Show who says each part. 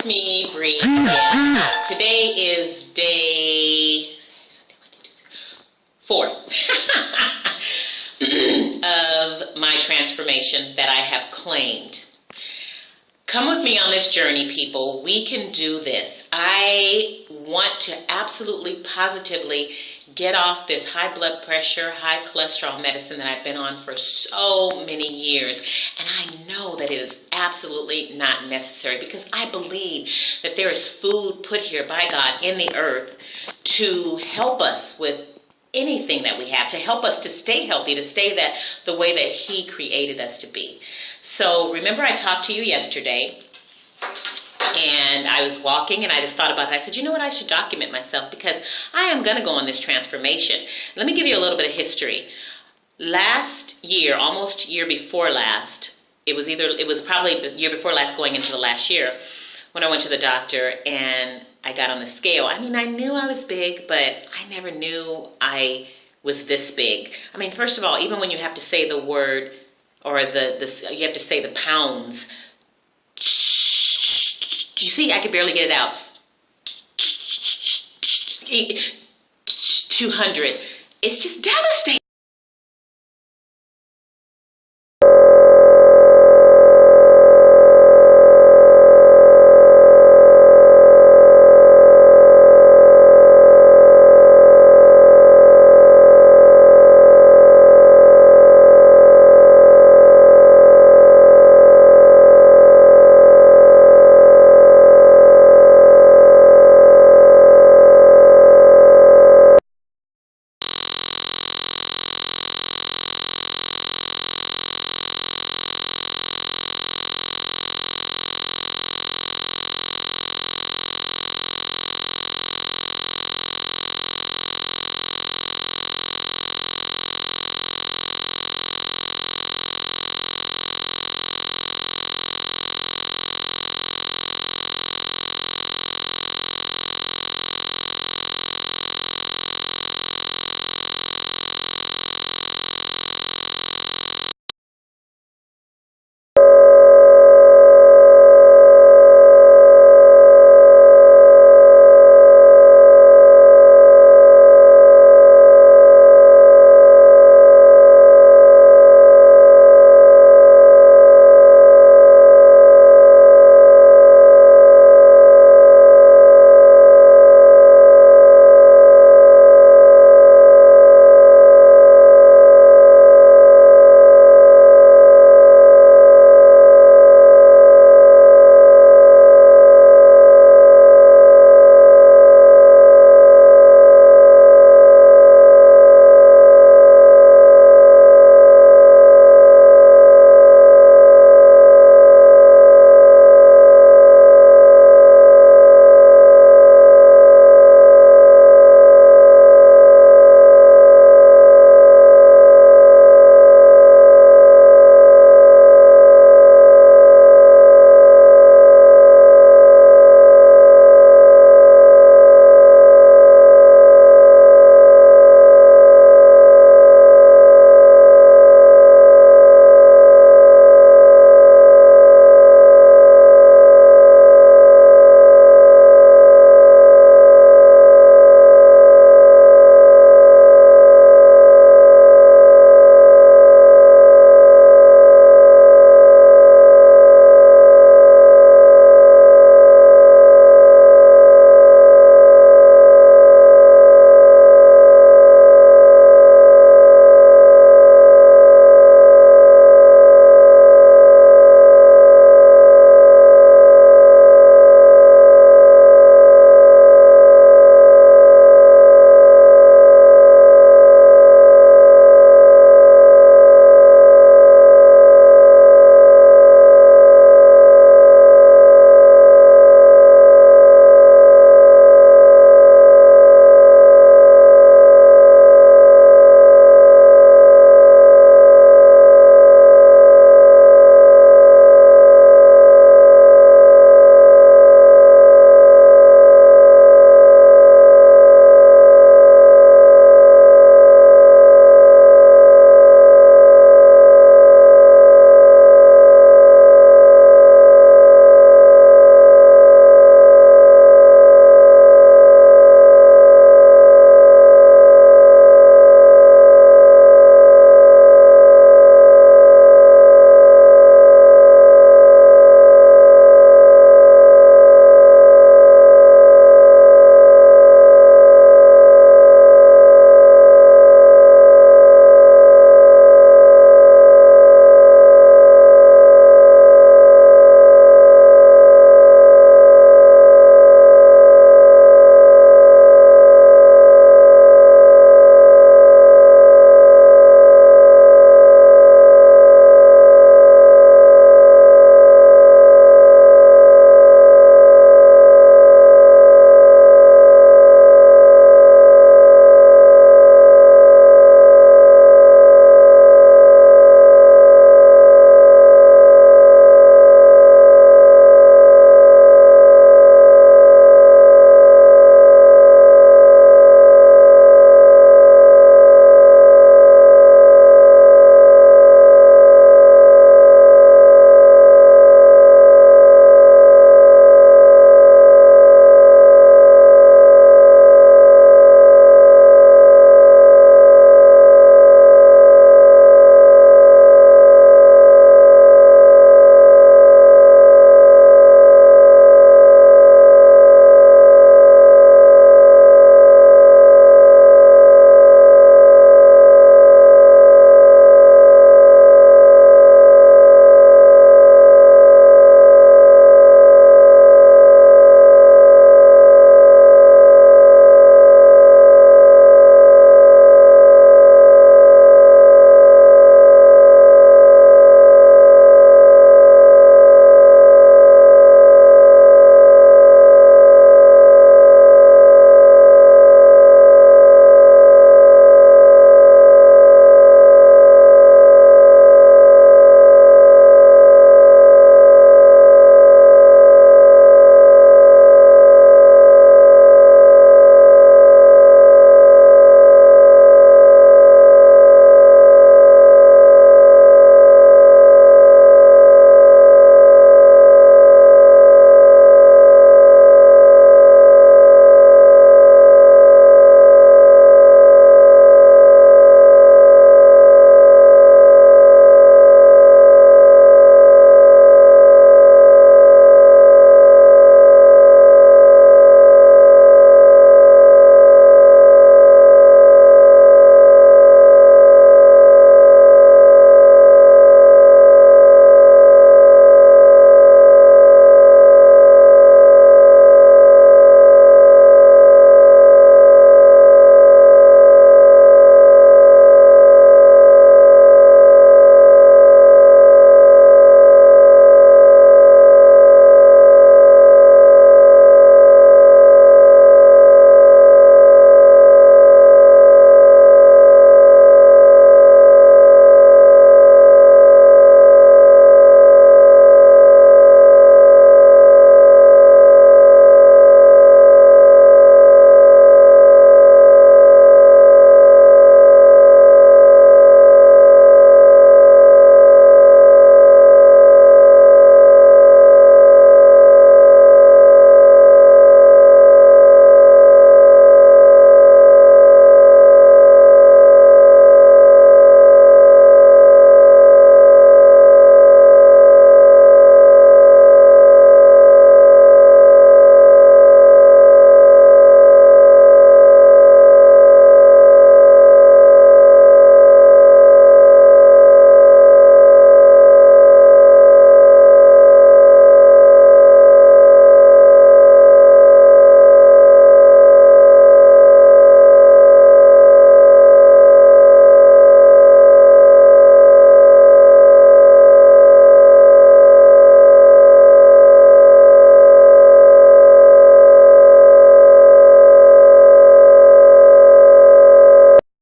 Speaker 1: It's me, Bree. Again. Today is day 4 of my transformation that I have claimed. Come with me on this journey, people. We can do this. I want to absolutely, positively get off this high blood pressure, high cholesterol medicine that I've been on for so many years. And I know that it is absolutely not necessary because I believe that there is food put here by God in the earth to help us with anything that we have, to help us to stay healthy, to stay the way that He created us to be. So remember I talked to you yesterday and I was walking and I just thought about it. I said, you know what, I should document myself because I am going to go on this transformation. Let me give you a little bit of history. Last year, almost year before last, it was probably the year before last going into the last year when I went to the doctor and I got on the scale. I mean, I knew I was big, but I never knew I was this big. I mean, first of all, even when you have to say the word or you have to say the pounds, you see, I could barely get it out. 200. It's just devastating.